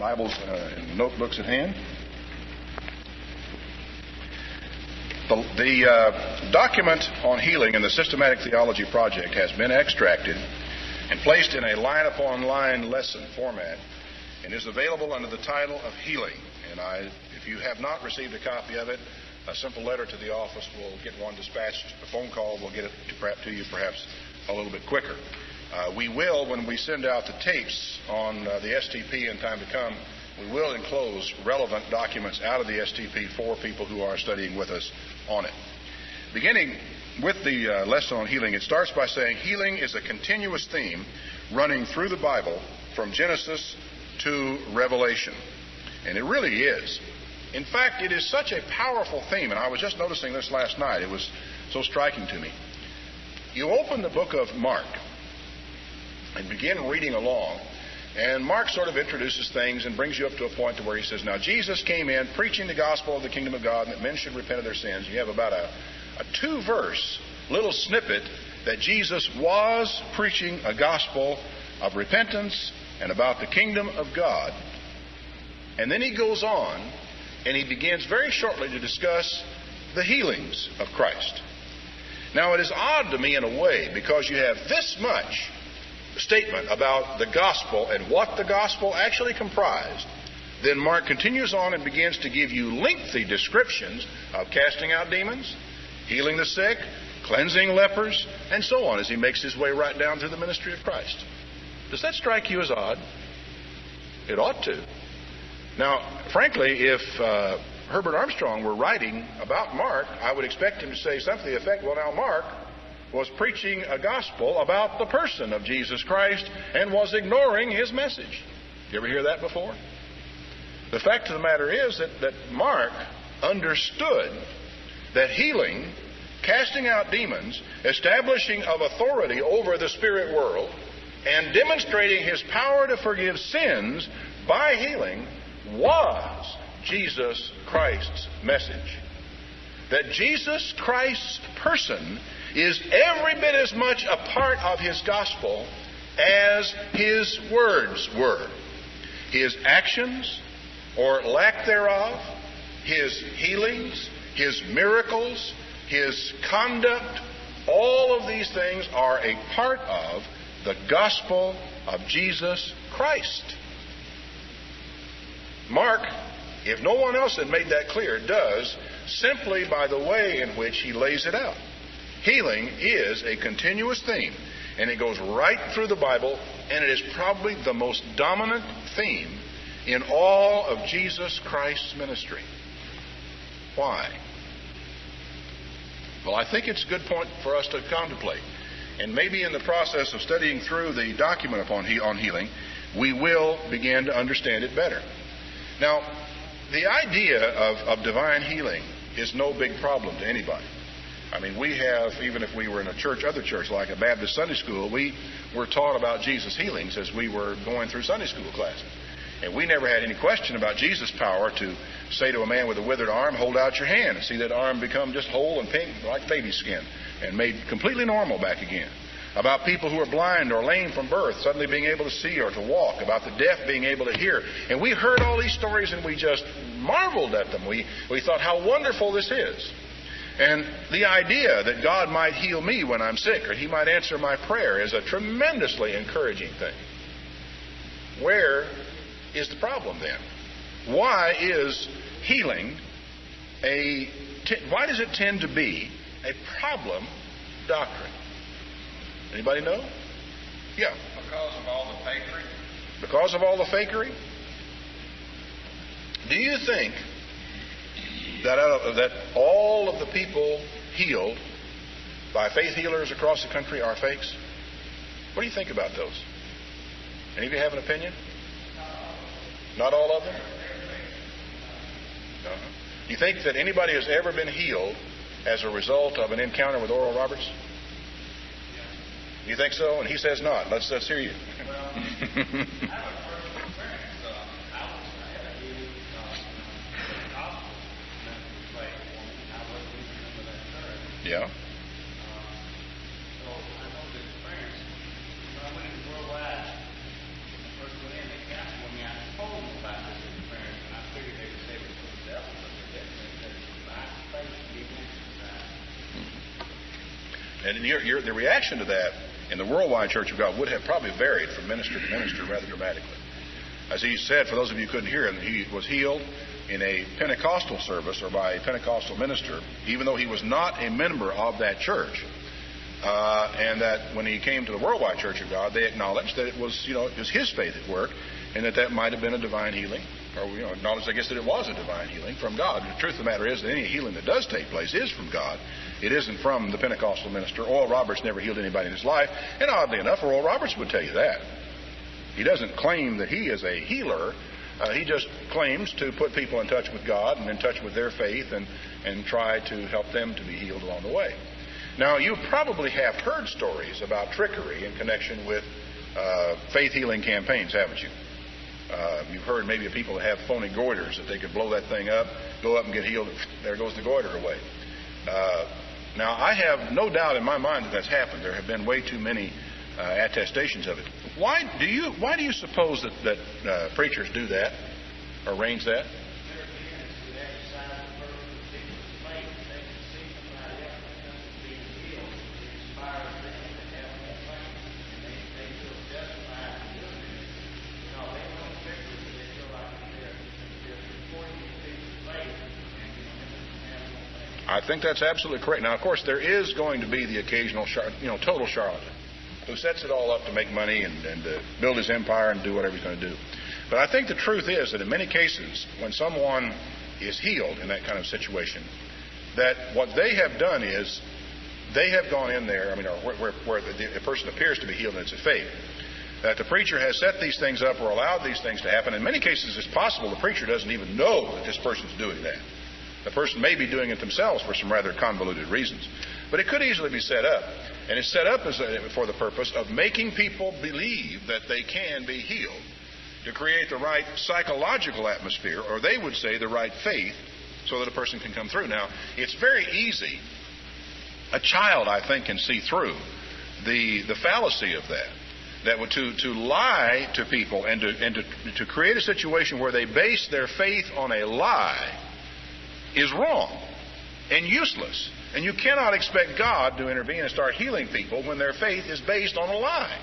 Bibles and notebooks at hand. The document on healing in the Systematic Theology Project has been extracted and placed in a line-upon-line lesson format and is available under the title of Healing. And if you have not received a copy of it, a simple letter to the office will get one dispatched. A phone call will get it to you perhaps a little bit quicker. We will, when we send out the tapes on the STP in time to come, we will enclose relevant documents out of the STP for people who are studying with us on it. Beginning with the lesson on healing, it starts by saying healing is a continuous theme running through the Bible from Genesis to Revelation. And it really is. In fact, it is such a powerful theme, and I was just noticing this last night. It was so striking to me. You open the book of Mark and begin reading along, and Mark sort of introduces things and brings you up to a point to where he says, now Jesus came in preaching the gospel of the kingdom of God and that men should repent of their sins. You have about a 2-verse little snippet that Jesus was preaching a gospel of repentance and about the kingdom of God. And then he goes on and he begins very shortly to discuss the healings of Christ. Now it is odd to me in a way because you have this much statement about the gospel and what the gospel actually comprised. Then Mark continues on and begins to give you lengthy descriptions of casting out demons, healing the sick, cleansing lepers, and so on as he makes his way right down through the ministry of Christ. Does that strike you as odd? It ought to. Now, frankly, if Herbert Armstrong were writing about Mark, I would expect him to say something to the effect, well, now Mark was preaching a gospel about the person of Jesus Christ and was ignoring his message. You ever hear that before? The fact of the matter is that Mark understood that healing, casting out demons, establishing of authority over the spirit world, and demonstrating his power to forgive sins by healing was Jesus Christ's message. That Jesus Christ's person is every bit as much a part of his gospel as his words were. His actions or lack thereof, his healings, his miracles, his conduct, all of these things are a part of the gospel of Jesus Christ. Mark, if no one else had made that clear, does simply by the way in which he lays it out. Healing is a continuous theme, and it goes right through the Bible, and it is probably the most dominant theme in all of Jesus Christ's ministry. Why? Well, I think it's a good point for us to contemplate. And maybe in the process of studying through the document on healing, we will begin to understand it better. Now, the idea of divine healing is no big problem to anybody. I mean, we have, even if we were in a church, other church like a Baptist Sunday school, we were taught about Jesus' healings as we were going through Sunday school classes. And we never had any question about Jesus' power to say to a man with a withered arm, hold out your hand, and see that arm become just whole and pink like baby skin and made completely normal back again. About people who are blind or lame from birth suddenly being able to see or to walk. About the deaf being able to hear. And we heard all these stories and we just marveled at them. We thought how wonderful this is. And the idea that God might heal me when I'm sick or he might answer my prayer is a tremendously encouraging thing. Where is the problem then? Why is healing why does it tend to be a problem doctrine? Anybody know? Yeah. Because of all the fakery. Because of all the fakery? Do you think that all of the people healed by faith healers across the country are fakes? What do you think about those? Any of you have an opinion? Not all of them? Uh-huh. Do you think that anybody has ever been healed as a result of an encounter with Oral Roberts? You think so? And he says not. Let's hear you. Well, I have a personal experience. I had a new gospel message played for me. I was leading into that church. Yeah. So I know the experience. When I went into worldwide, the first went in, they counseled me. I told them about And the reaction to that in the worldwide Church of God would have probably varied from minister to minister rather dramatically. As he said, for those of you who couldn't hear him, he was healed in a Pentecostal service or by a Pentecostal minister, even though he was not a member of that church. And that when he came to the worldwide Church of God, they acknowledged that it was his faith at work, and that might have been a divine healing, or acknowledged, I guess, that it was a divine healing from God. The truth of the matter is that any healing that does take place is from God. It isn't from the Pentecostal minister. Oral Roberts never healed anybody in his life, and oddly enough, Oral Roberts would tell you that. He doesn't claim that he is a healer. He just claims to put people in touch with God and in touch with their faith and try to help them to be healed along the way. Now, you probably have heard stories about trickery in connection with faith healing campaigns, haven't you? You've heard maybe of people that have phony goiters, that they could blow that thing up, go up and get healed, there goes the goiter away. Now, I have no doubt in my mind that that's happened. There have been way too many attestations of it. Why do you suppose that preachers do that, or arrange that? I think that's absolutely correct. Now, of course, there is going to be the occasional, total charlatan who sets it all up to make money and build his empire and do whatever he's going to do. But I think the truth is that in many cases, when someone is healed in that kind of situation, that what they have done is they have gone in there, where the person appears to be healed and it's a faith, that the preacher has set these things up or allowed these things to happen. In many cases, it's possible the preacher doesn't even know that this person's doing that. The person may be doing it themselves for some rather convoluted reasons. But it could easily be set up. And it's set up for the purpose of making people believe that they can be healed, to create the right psychological atmosphere, or they would say the right faith, so that a person can come through. Now, it's very easy. A child, I think, can see through the fallacy of that. That would to lie to people and to create a situation where they base their faith on a lie is wrong and useless. And you cannot expect God to intervene and start healing people when their faith is based on a lie.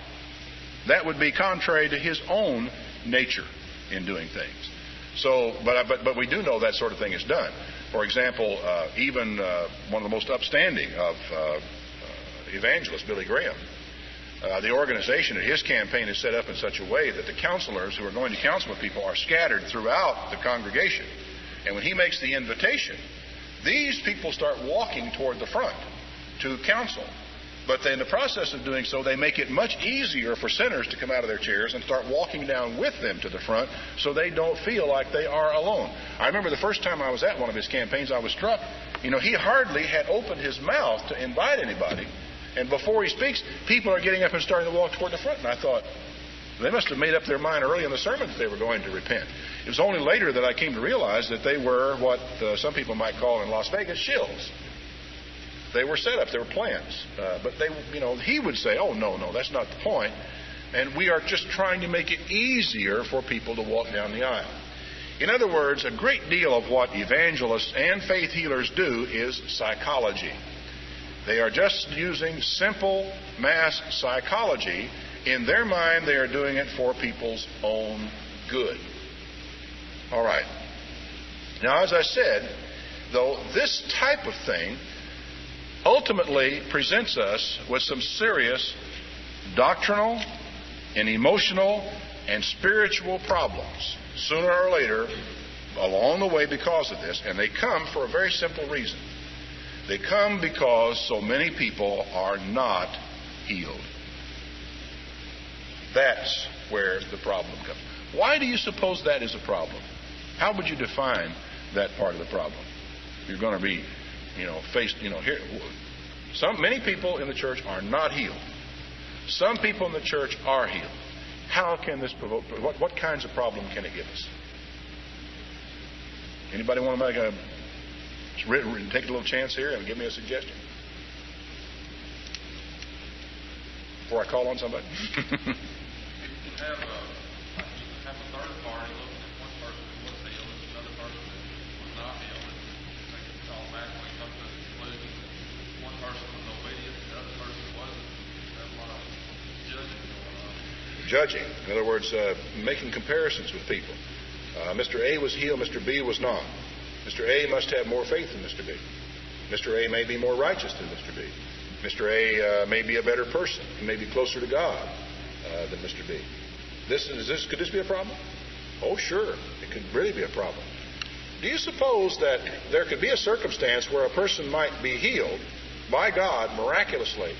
That would be contrary to His own nature in doing things. So, but we do know that sort of thing is done. For example, even one of the most upstanding of evangelists, Billy Graham, the organization at his campaign is set up in such a way that the counselors who are going to counsel with people are scattered throughout the congregation. And when he makes the invitation, these people start walking toward the front to counsel. But in the process of doing so, they make it much easier for sinners to come out of their chairs and start walking down with them to the front so they don't feel like they are alone. I remember the first time I was at one of his campaigns, I was struck. He hardly had opened his mouth to invite anybody. And before he speaks, people are getting up and starting to walk toward the front. And I thought, they must have made up their mind early in the sermon that they were going to repent. It was only later that I came to realize that they were what some people might call in Las Vegas shills. They were set up. They were plants. But he would say, oh, no, that's not the point. And we are just trying to make it easier for people to walk down the aisle. In other words, a great deal of what evangelists and faith healers do is psychology. They are just using simple mass psychology. In their mind, they are doing it for people's own good. All right. Now, as I said, though, this type of thing ultimately presents us with some serious doctrinal and emotional and spiritual problems sooner or later along the way because of this. And they come for a very simple reason. They come because so many people are not healed. That's where the problem comes. Why do you suppose that is a problem? How would you define that part of the problem? You're going to be, faced, here. Many people in the church are not healed. Some people in the church are healed. How can this provoke? What kinds of problem can it give us? Anybody want to take a little chance here and give me a suggestion before I call on somebody? Have a third party looking at one person who was healed and another person who was not healed, and they can automatically come to the conclusion that one person was obedient, the other judging. In other words, making comparisons with people. Mr. A was healed, Mr. B was not. Mr. A must have more faith than Mr. B. Mr. A may be more righteous than Mr. B. Mr. A may be a better person. He may be closer to God than Mr. B. Could this be a problem? Oh, sure. It could really be a problem. Do you suppose that there could be a circumstance where a person might be healed by God miraculously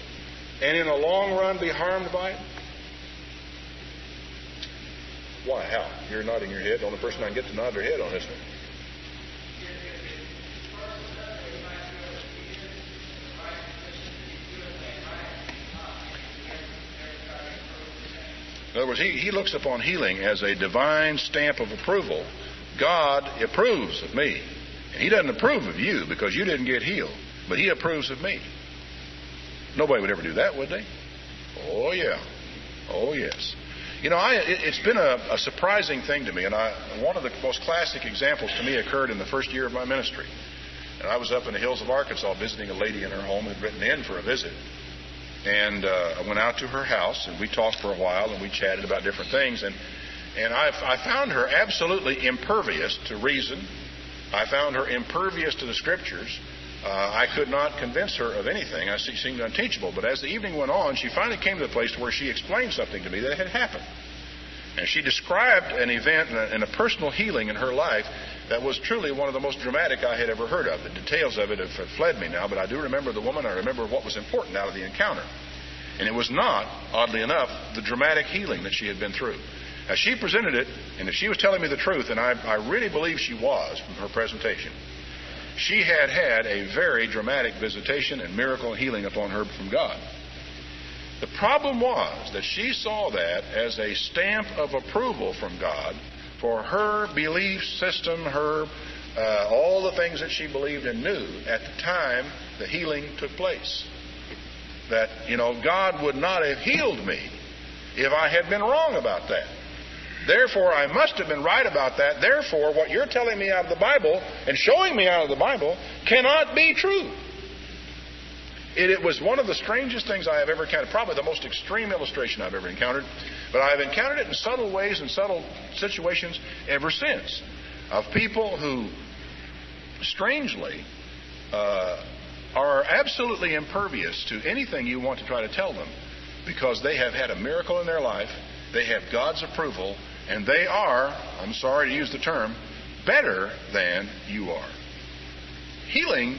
and in the long run be harmed by it? Why? How? You're nodding your head. The only person I can get to nod their head on this one. In other words, he looks upon healing as a divine stamp of approval. God approves of me. And He doesn't approve of you because you didn't get healed, but He approves of me. Nobody would ever do that, would they? Oh, yeah. Oh, yes. You know, it's been a surprising thing to me, and one of the most classic examples to me occurred in the first year of my ministry. And I was up in the hills of Arkansas visiting a lady in her home who had written in for a visit. And I went out to her house, and we talked for a while, and we chatted about different things. And I found her absolutely impervious to reason. I found her impervious to the Scriptures. I could not convince her of anything. She seemed unteachable. But as the evening went on, she finally came to the place where she explained something to me that had happened. And she described an event and a personal healing in her life that was truly one of the most dramatic I had ever heard of. The details of it have fled me now, but I do remember the woman. I remember what was important out of the encounter. And it was not, oddly enough, the dramatic healing that she had been through. As she presented it, and if she was telling me the truth, and I really believe she was from her presentation, she had had a very dramatic visitation and miracle healing upon her from God. The problem was that she saw that as a stamp of approval from God for her belief system, all the things that she believed and knew at the time the healing took place. That, God would not have healed me if I had been wrong about that. Therefore, I must have been right about that. Therefore, what you're telling me out of the Bible and showing me out of the Bible cannot be true. It was one of the strangest things I have ever encountered, probably the most extreme illustration I've ever encountered. But I've encountered it in subtle ways and subtle situations ever since, of people who, strangely, are absolutely impervious to anything you want to try to tell them because they have had a miracle in their life, they have God's approval, and they are, I'm sorry to use the term, better than you are. Healing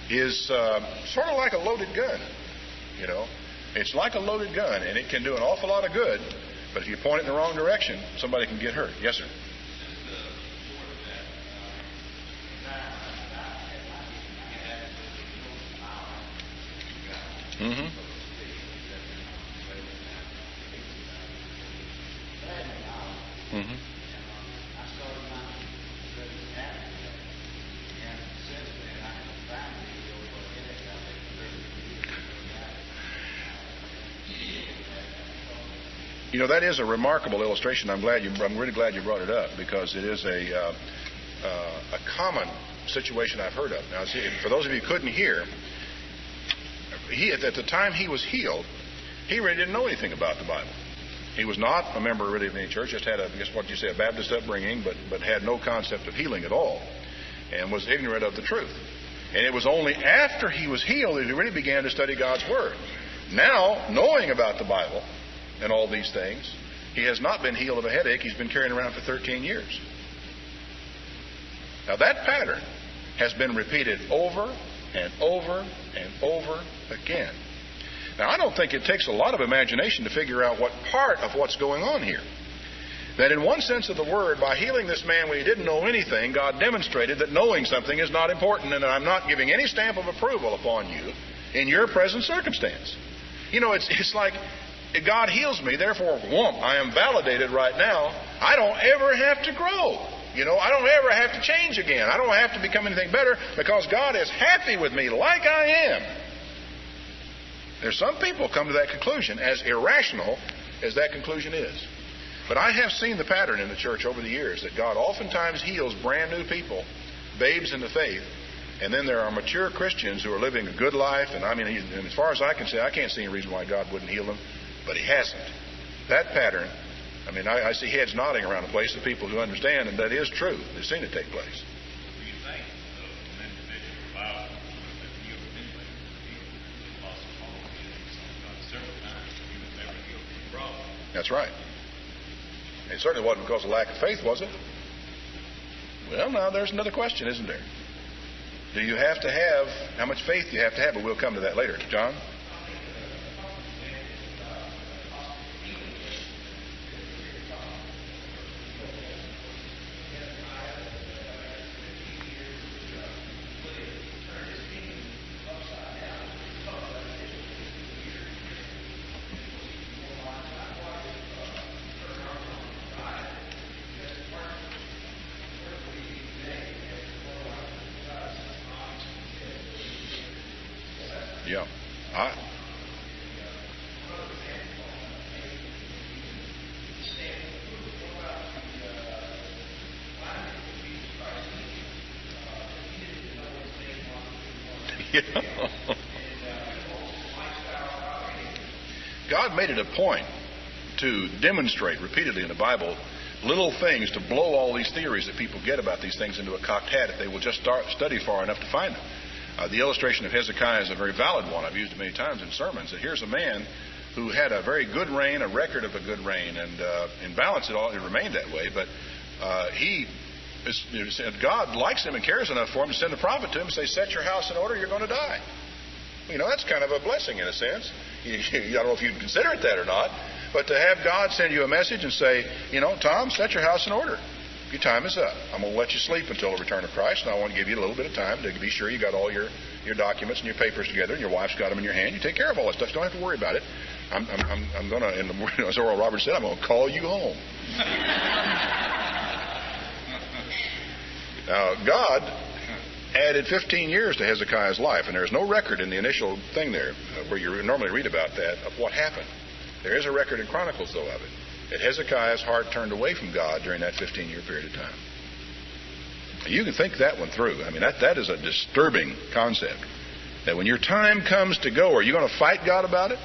is sort of like a loaded gun, It's like a loaded gun, and it can do an awful lot of good, but if you point it in the wrong direction, somebody can get hurt. Yes, sir. Mm-hmm. Mm-hmm. That is a remarkable illustration. I'm really glad you brought it up because it is a common situation I've heard of. Now, see, for those of you who couldn't hear, at the time he was healed, he really didn't know anything about the Bible. He was not a member really of any church, just had a Baptist upbringing, but had no concept of healing at all, and was ignorant of the truth. And it was only after he was healed that he really began to study God's Word. Now, knowing about the Bible and all these things, he has not been healed of a headache he's been carrying around for 13 years. Now, that pattern has been repeated over and over and over again. Now, I don't think it takes a lot of imagination to figure out what part of what's going on here. That in one sense of the word, by healing this man when he didn't know anything, God demonstrated that knowing something is not important and that I'm not giving any stamp of approval upon you in your present circumstance. It's like God heals me, therefore, I am validated right now. I don't ever have to grow. I don't ever have to change again. I don't have to become anything better because God is happy with me like I am. There's some people come to that conclusion, as irrational as that conclusion is. But I have seen the pattern in the church over the years that God oftentimes heals brand new people, babes in the faith, and then there are mature Christians who are living a good life. And as far as I can say, I can't see any reason why God wouldn't heal them, but He hasn't. that pattern, I mean, I see heads nodding around the place of people who understand, and that is true. They've seen it take place. Do you think an individual Bible would have healed anyway? The Apostle Paul did several times. He was never healed from the problem. That's right. It certainly wasn't because of lack of faith, was it? Well, now there's another question, isn't there? Do you have to have, how much faith do you have to have? But we'll come to that later. John? Yeah. God made it a point to demonstrate repeatedly in the Bible little things to blow all these theories that people get about these things into a cocked hat if they will just study far enough to find them. The illustration of Hezekiah is a very valid one. I've used it many times in sermons. That here's a man who had a very good reign, a record of a good reign, and in balance it remained that way. But God likes him and cares enough for him to send a prophet to him and say, set your house in order, you're going to die. You know, that's kind of a blessing in a sense. I don't know if you'd consider it that or not, but to have God send you a message and say, you know, Tom, set your house in order. Your time is up. I'm going to let you sleep until the return of Christ, and I want to give you a little bit of time to be sure you got all your documents and your papers together, and your wife's got them in your hand. You take care of all that stuff. You don't have to worry about it. I'm going to, as Oral Roberts said, I'm going to call you home. Now, God added 15 years to Hezekiah's life, and there's no record in the initial thing there where you normally read about that of what happened. There is a record in Chronicles, though, of it. That Hezekiah's heart turned away from God during that 15-year period of time. You can think that one through. I mean, that is a disturbing concept. That when your time comes to go, are you going to fight God about it?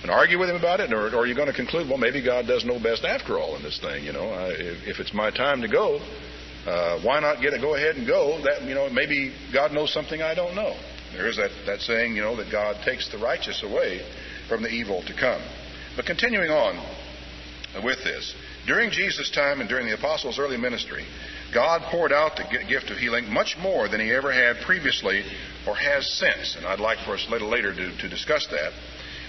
And argue with him about it? Or are you going to conclude, well, maybe God does know best after all in this thing, you know? If it's my time to go, why not go ahead and go? That, you know, maybe God knows something I don't know. There is that saying, you know, that God takes the righteous away from the evil to come. But continuing on with this, during Jesus' time and during the apostles' early ministry, God poured out the gift of healing much more than he ever had previously or has since. And I'd like for us a little later to discuss that.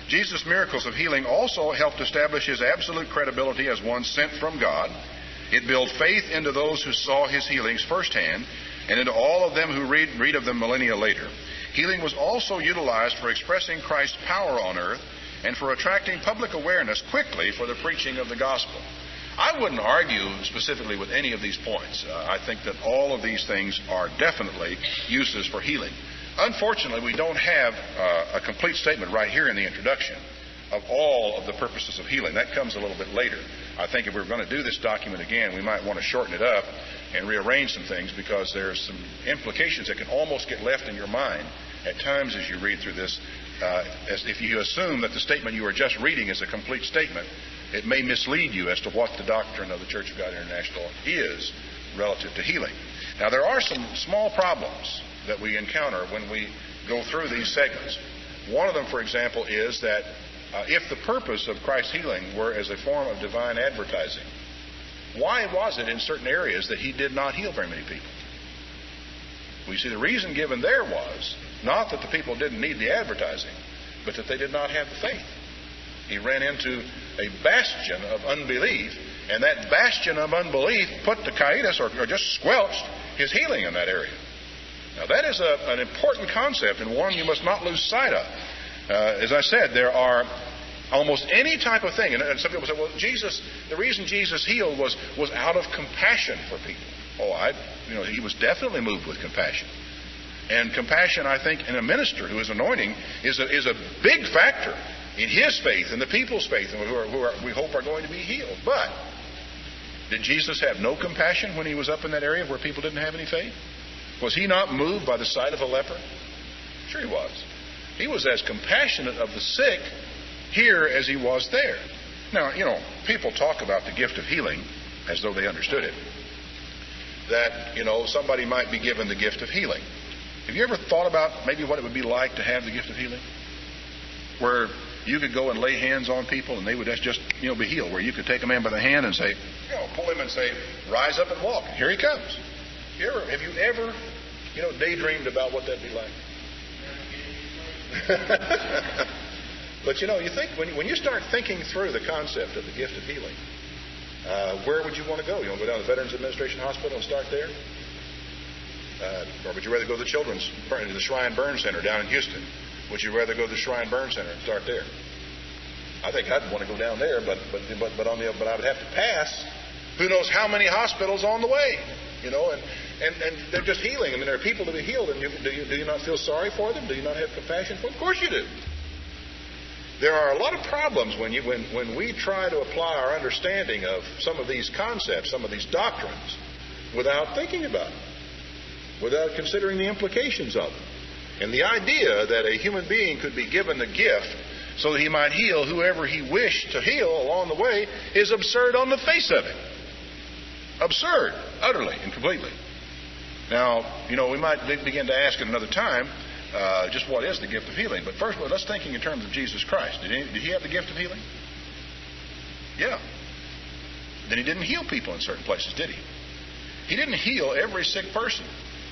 Jesus' miracles of healing also helped establish his absolute credibility as one sent from God. It built faith into those who saw his healings firsthand and into all of them who read of them millennia later. Healing was also utilized for expressing Christ's power on earth and for attracting public awareness quickly for the preaching of the gospel. I wouldn't argue specifically with any of these points. I think that all of these things are definitely uses for healing. Unfortunately, we don't have a complete statement right here in the introduction of all of the purposes of healing. That comes a little bit later. I think if we're going to do this document again, we might want to shorten it up and rearrange some things because there's some implications that can almost get left in your mind at times as you read through this. As if you assume that the statement you are just reading is a complete statement, it may mislead you as to what the doctrine of the Church of God International is relative to healing. Now, there are some small problems that we encounter when we go through these segments. One of them, for example, is that if the purpose of Christ's healing were as a form of divine advertising, why was it in certain areas that he did not heal very many people? We see the reason given there was not that the people didn't need the advertising, but that they did not have the faith. He ran into a bastion of unbelief, and that bastion of unbelief put to quietus or just squelched his healing in that area. Now, that is an important concept and one you must not lose sight of. As I said, there are almost any type of thing, and some people say, well, the reason Jesus healed was out of compassion for people. He was definitely moved with compassion. And compassion, I think, in a minister who is anointing is a big factor in his faith and the people's faith, and who we hope are going to be healed. But did Jesus have no compassion when he was up in that area where people didn't have any faith? Was he not moved by the sight of a leper? Sure he was. He was as compassionate of the sick here as he was there. Now, people talk about the gift of healing as though they understood it. That, somebody might be given the gift of healing. Have you ever thought about maybe what it would be like to have the gift of healing? Where you could go and lay hands on people and they would just be healed. Where you could take a man by the hand and say, pull him and say, rise up and walk. And here he comes. Have you ever, daydreamed about what that'd be like? But you think when you start thinking through the concept of the gift of healing, where would you want to go? You want to go down to the Veterans Administration Hospital and start there? Or would you rather go to the Shrine Burn Center down in Houston? Would you rather go to the Shrine Burn Center and start there? I think I'd want to go down there, but I would have to pass who knows how many hospitals on the way, and they're just healing. I mean, there are people to be healed, and do you not feel sorry for them? Do you not have compassion for them? Of course you do. There are a lot of problems when we try to apply our understanding of some of these concepts, some of these doctrines, without thinking about them, without considering the implications of them. And the idea that a human being could be given the gift so that he might heal whoever he wished to heal along the way is absurd on the face of it. Absurd, utterly and completely. Now, we might begin to ask at another time, just what is the gift of healing? But first of all, let's thinking in terms of Jesus Christ. Did he have the gift of healing? Yeah. Then he didn't heal people in certain places, did he? He didn't heal every sick person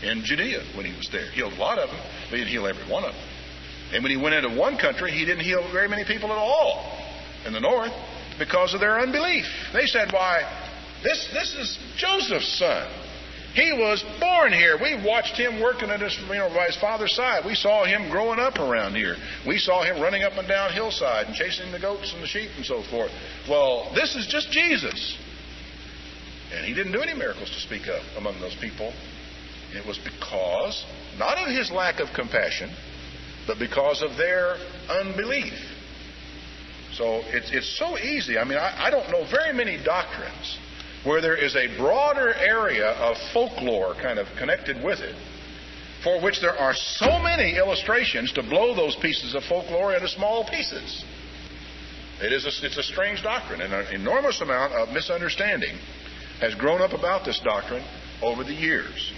in Judea when he was there. He healed a lot of them, but he didn't heal every one of them. And when he went into one country, he didn't heal very many people at all in the north because of their unbelief. They said, why, this is Joseph's son. He was born here. We watched him working at by his father's side. We saw him growing up around here. We saw him running up and down hillside and chasing the goats and the sheep and so forth. Well, this is just Jesus. And he didn't do any miracles to speak of among those people. It was because, not of his lack of compassion, but because of their unbelief. So it's so easy. I mean, I don't know very many doctrines where there is a broader area of folklore kind of connected with it, for which there are so many illustrations to blow those pieces of folklore into small pieces. It's a strange doctrine, and an enormous amount of misunderstanding has grown up about this doctrine over the years.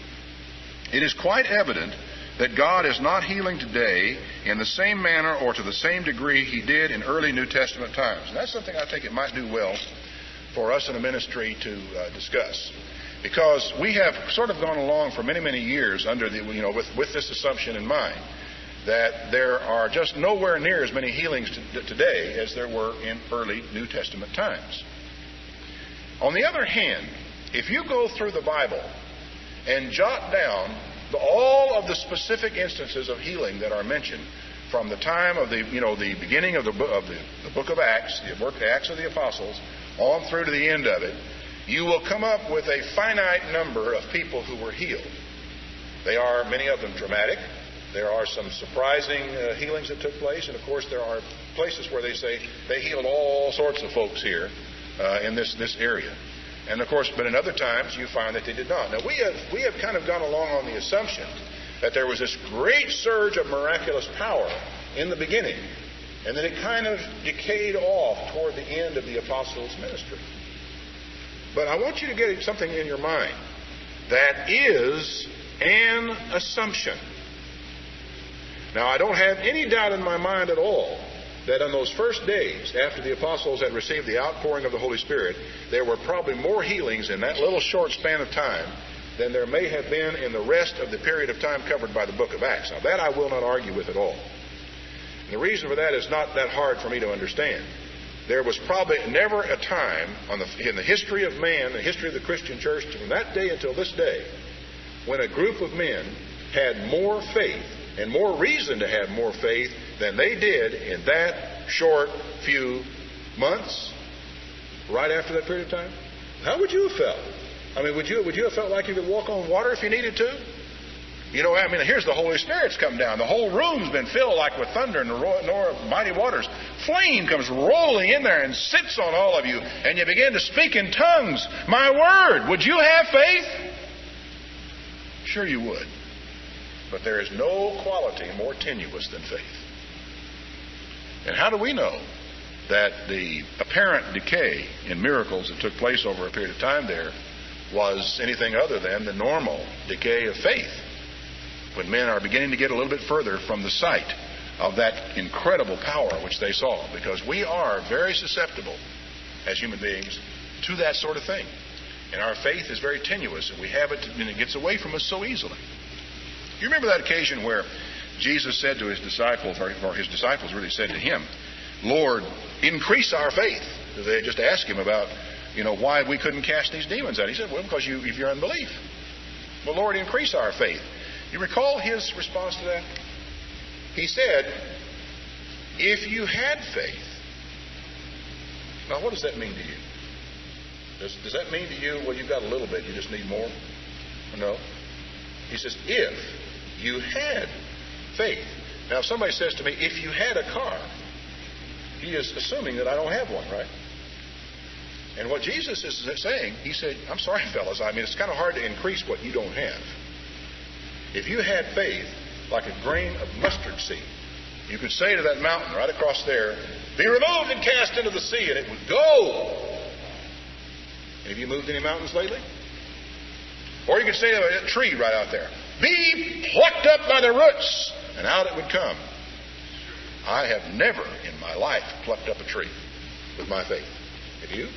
It is quite evident that God is not healing today in the same manner or to the same degree he did in early New Testament times. And that's something I think it might do well for us in a ministry to discuss. Because we have sort of gone along for many, many years under with this assumption in mind that there are just nowhere near as many healings today as there were in early New Testament times. On the other hand, if you go through the Bible and jot down all of the specific instances of healing that are mentioned from the time of the beginning of the book of Acts, the Acts of the Apostles, on through to the end of it, you will come up with a finite number of people who were healed. They are, many of them, dramatic. There are some surprising healings that took place, and of course there are places where they say they healed all sorts of folks here in this area. And of course, but in other times you find that they did not. Now we have kind of gone along on the assumption that there was this great surge of miraculous power in the beginning, and then it kind of decayed off toward the end of the apostles' ministry. But I want you to get something in your mind. That is an assumption. Now, I don't have any doubt in my mind at all that on those first days after the apostles had received the outpouring of the Holy Spirit, there were probably more healings in that little short span of time than there may have been in the rest of the period of time covered by the book of Acts. Now, that I will not argue with at all. And the reason for that is not that hard for me to understand. There was probably never a time in the history of man, the history of the Christian church, from that day until this day, when a group of men had more faith and more reason to have more faith than they did in that short few months right after that period of time. How would you have felt? I mean, would you have felt like you could walk on water if you needed to? Here's the Holy Spirit's come down. The whole room's been filled like with thunder and the roar of mighty waters. Flame comes rolling in there and sits on all of you, and you begin to speak in tongues. My word, would you have faith? Sure you would. But there is no quality more tenuous than faith. And how do we know that the apparent decay in miracles that took place over a period of time there was anything other than the normal decay of faith, when men are beginning to get a little bit further from the sight of that incredible power which they saw. Because we are very susceptible as human beings to that sort of thing. And our faith is very tenuous, and we have it, and it gets away from us so easily. You remember that occasion where Jesus said to his disciples, or his disciples really said to him, Lord, increase our faith. They had just asked him about, why we couldn't cast these demons out. He said, well, because of your unbelief. Well, Lord, increase our faith. You recall his response to that? He said, if you had faith. Now, what does that mean to you? Does that mean to you, well, you've got a little bit, you just need more? No. He says, if you had faith. Now, if somebody says to me, if you had a car, he is assuming that I don't have one, right? And what Jesus is saying, he said, I'm sorry, fellas, it's kind of hard to increase what you don't have. If you had faith like a grain of mustard seed, you could say to that mountain right across there, be removed and cast into the sea, and it would go. Have you moved any mountains lately? Or you could say to a tree right out there, be plucked up by the roots, and out it would come. I have never in my life plucked up a tree with my faith. Have you?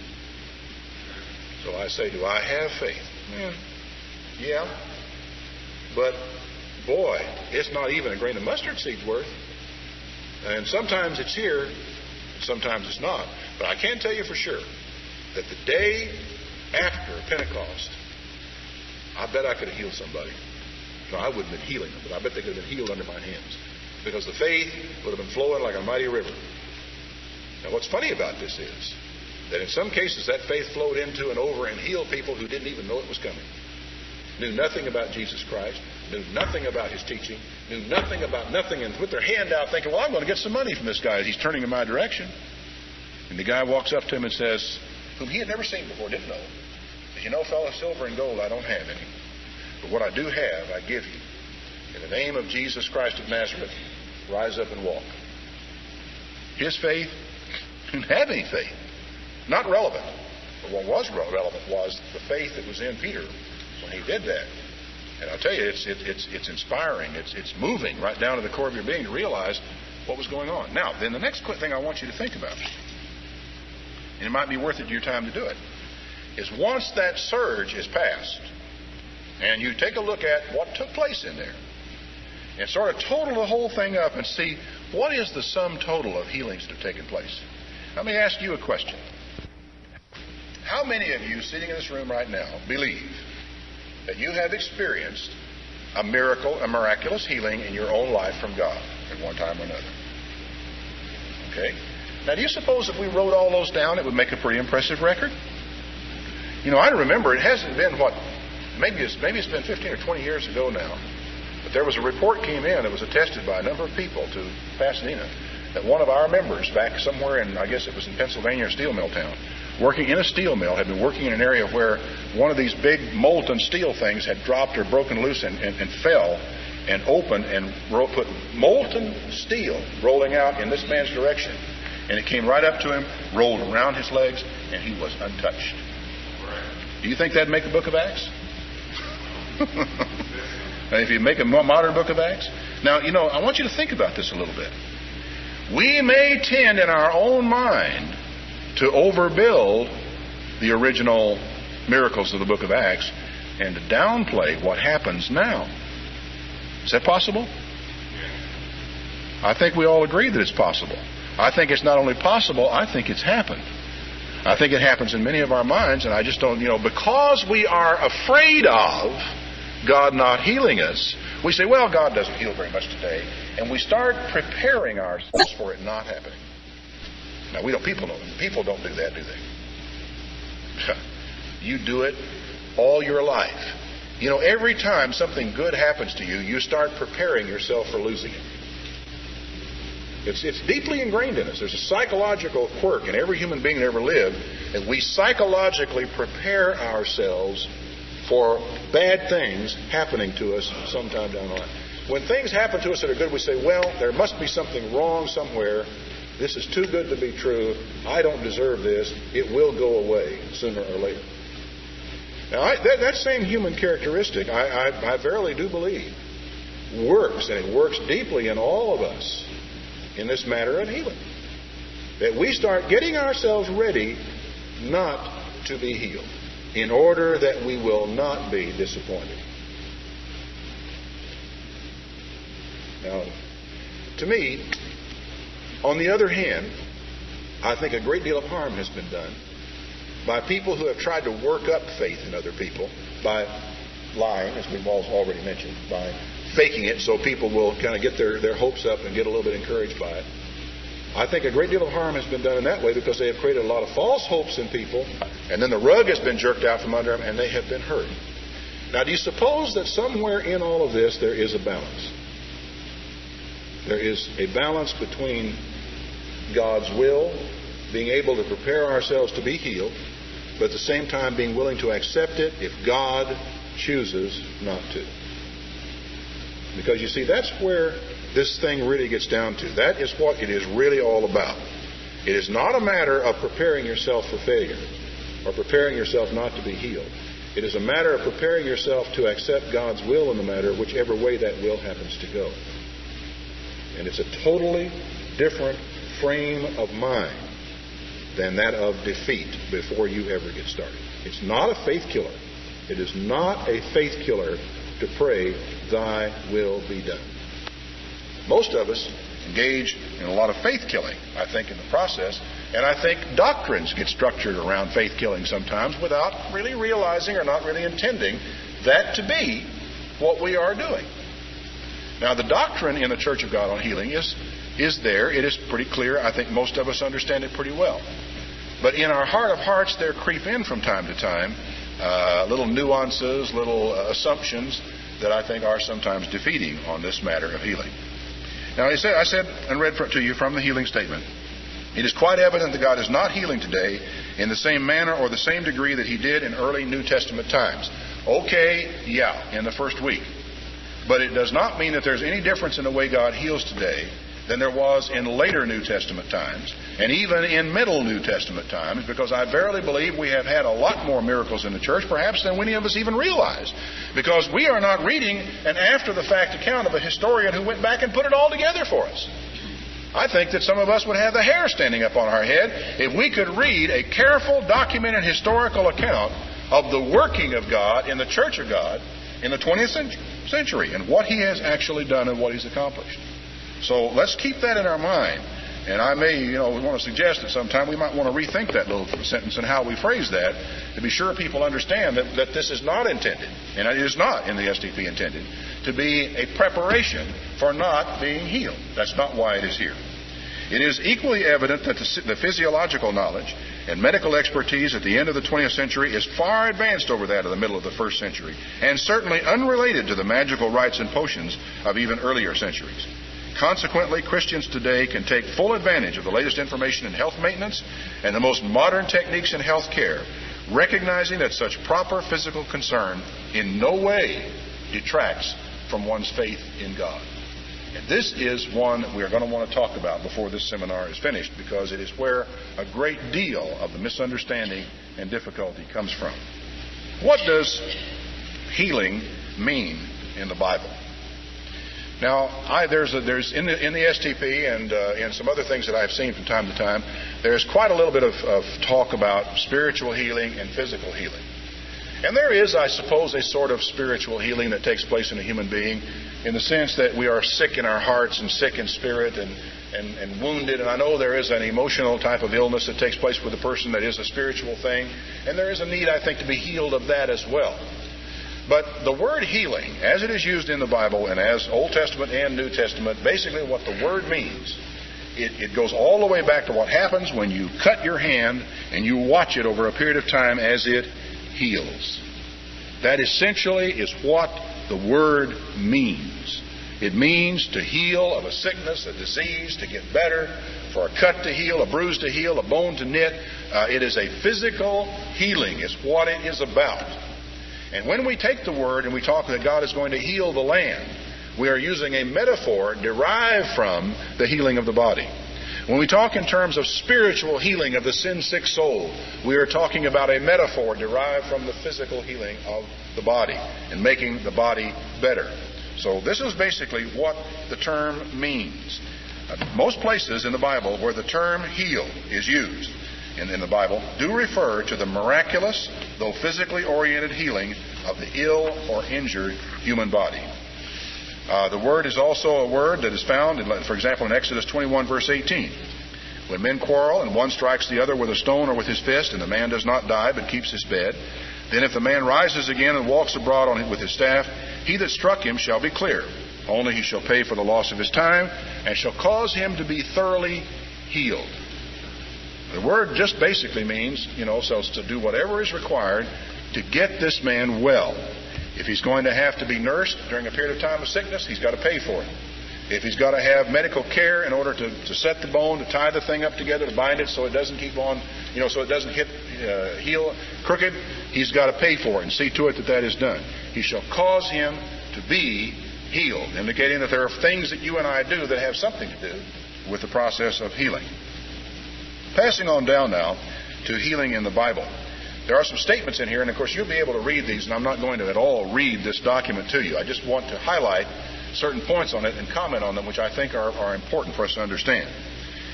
So I say, do I have faith? Yeah. But, boy, it's not even a grain of mustard seed's worth. And sometimes it's here, and sometimes it's not. But I can tell you for sure that the day after Pentecost, I bet I could have healed somebody. No, I wouldn't have been healing them, but I bet they could have been healed under my hands. Because the faith would have been flowing like a mighty river. Now, what's funny about this is that in some cases that faith flowed into and over and healed people who didn't even know it was coming. Knew nothing about Jesus Christ, knew nothing about his teaching, knew nothing about nothing, and put their hand out thinking, well, I'm going to get some money from this guy as he's turning in my direction. And the guy walks up to him and says, whom he had never seen before, didn't know, fellow, silver and gold I don't have any. But what I do have, I give you. In the name of Jesus Christ of Nazareth, rise up and walk. His faith didn't have any faith. Not relevant. But what was relevant was the faith that was in Peter when he did that. And I'll tell you, it's inspiring. It's moving right down to the core of your being to realize what was going on. Now, then the next thing I want you to think about, and it might be worth it your time to do it, is once that surge is past, and you take a look at what took place in there, and sort of total the whole thing up and see what is the sum total of healings that have taken place. Let me ask you a question. How many of you sitting in this room right now believe that you have experienced a miracle, a miraculous healing in your own life from God at one time or another? Okay? Now, do you suppose if we wrote all those down, it would make a pretty impressive record? I remember it hasn't been maybe it's been 15 or 20 years ago now. But there was a report came in that was attested by a number of people to Pasadena that one of our members back somewhere in, I guess it was in Pennsylvania, a steel mill town, working in a steel mill, had been working in an area where one of these big molten steel things had dropped or broken loose and fell and opened and put molten steel rolling out in this man's direction. And it came right up to him, rolled around his legs, and he was untouched. Do you think that'd make a book of Acts? If you make a modern book of Acts? Now, I want you to think about this a little bit. We may tend in our own mind to overbuild the original miracles of the book of Acts and to downplay what happens now. Is that possible? I think we all agree that it's possible. I think it's not only possible, I think it's happened. I think it happens in many of our minds, and I just don't, because we are afraid of God not healing us, we say, well, God doesn't heal very much today, and we start preparing ourselves for it not happening. Now, people don't do that, do they? You do it all your life. Every time something good happens to you, you start preparing yourself for losing it. It's deeply ingrained in us. There's a psychological quirk in every human being that ever lived, that we psychologically prepare ourselves for bad things happening to us sometime down the line. When things happen to us that are good, we say, well, there must be something wrong somewhere This is too good to be true. I don't deserve this. It will go away sooner or later. Now, that same human characteristic, I verily do believe, works, and it works deeply in all of us in this matter of healing. That we start getting ourselves ready not to be healed in order that we will not be disappointed. Now, to me, on the other hand, I think a great deal of harm has been done by people who have tried to work up faith in other people by lying, as we've already mentioned, by faking it so people will kind of get their hopes up and get a little bit encouraged by it. I think a great deal of harm has been done in that way because they have created a lot of false hopes in people, and then the rug has been jerked out from under them, and they have been hurt. Now, do you suppose that somewhere in all of this there is a balance? There is a balance between God's will, being able to prepare ourselves to be healed, but at the same time being willing to accept it if God chooses not to. Because you see, that's where this thing really gets down to. That is what it is really all about. It is not a matter of preparing yourself for failure or preparing yourself not to be healed. It is a matter of preparing yourself to accept God's will in the matter, whichever way that will happens to go. And it's a totally different frame of mind than that of defeat before you ever get started. It's not a faith killer. It is not a faith killer to pray, thy will be done. Most of us engage in a lot of faith killing, I think, in the process. And I think doctrines get structured around faith killing sometimes without really realizing or not really intending that to be what we are doing. Now, the doctrine in the Church of God on healing is there. It is pretty clear. I think most of us understand it pretty well. But in our heart of hearts, there creep in from time to time little nuances, little assumptions that I think are sometimes defeating on this matter of healing. Now, I said and read to you from the healing statement, it is quite evident that God is not healing today in the same manner or the same degree that He did in early New Testament times. Okay, yeah, in the first week. But it does not mean that there's any difference in the way God heals today than there was in later New Testament times, and even in Middle New Testament times, because I verily believe we have had a lot more miracles in the church, perhaps than any of us even realize, because we are not reading an after-the-fact account of a historian who went back and put it all together for us. I think that some of us would have the hair standing up on our head if we could read a careful, documented historical account of the working of God in the Church of God in the 20th century and what He has actually done and what He's accomplished. So let's keep that in our mind. And I may, we want to suggest that sometime we might want to rethink that little sentence and how we phrase that to be sure people understand that this is not intended, and it is not in the SDP intended, to be a preparation for not being healed. That's not why it is here. It is equally evident that the physiological knowledge and medical expertise at the end of the 20th century is far advanced over that of the middle of the first century, and certainly unrelated to the magical rites and potions of even earlier centuries. Consequently, Christians today can take full advantage of the latest information in health maintenance and the most modern techniques in health care, recognizing that such proper physical concern in no way detracts from one's faith in God. And this is one that we are going to want to talk about before this seminar is finished, because it is where a great deal of the misunderstanding and difficulty comes from. What does healing mean in the Bible? Now, there's in the STP and in some other things that I've seen from time to time, there's quite a little bit of talk about spiritual healing and physical healing. And there is, I suppose, a sort of spiritual healing that takes place in a human being in the sense that we are sick in our hearts and sick in spirit and wounded. And I know there is an emotional type of illness that takes place with a person that is a spiritual thing. And there is a need, I think, to be healed of that as well. But the word healing, as it is used in the Bible and as Old Testament and New Testament, basically what the word means, it goes all the way back to what happens when you cut your hand and you watch it over a period of time as it heals. That essentially is what the word means. It means to heal of a sickness, a disease, to get better, for a cut to heal, a bruise to heal, a bone to knit. It is a physical healing. It's what it is about. And when we take the word and we talk that God is going to heal the land, we are using a metaphor derived from the healing of the body. When we talk in terms of spiritual healing of the sin-sick soul, we are talking about a metaphor derived from the physical healing of the body and making the body better. So this is basically what the term means. Most places in the Bible where the term heal is used in the Bible do refer to the miraculous, though physically oriented healing of the ill or injured human body. The word is also a word that is found, for example, in Exodus 21, verse 18. When men quarrel and one strikes the other with a stone or with his fist, and the man does not die but keeps his bed, then if the man rises again and walks abroad with his staff, he that struck him shall be clear. Only he shall pay for the loss of his time, and shall cause him to be thoroughly healed. The word just basically means, so to do whatever is required to get this man well. If he's going to have to be nursed during a period of time of sickness, he's got to pay for it. If he's got to have medical care in order to set the bone, to tie the thing up together, to bind it so it doesn't keep on, so it doesn't heal crooked, he's got to pay for it and see to it that that is done. He shall cause him to be healed, indicating that there are things that you and I do that have something to do with the process of healing. Passing on down now to healing in the Bible. There are some statements in here, and of course you'll be able to read these, and I'm not going to at all read this document to you. I just want to highlight certain points on it and comment on them, which I think are important for us to understand.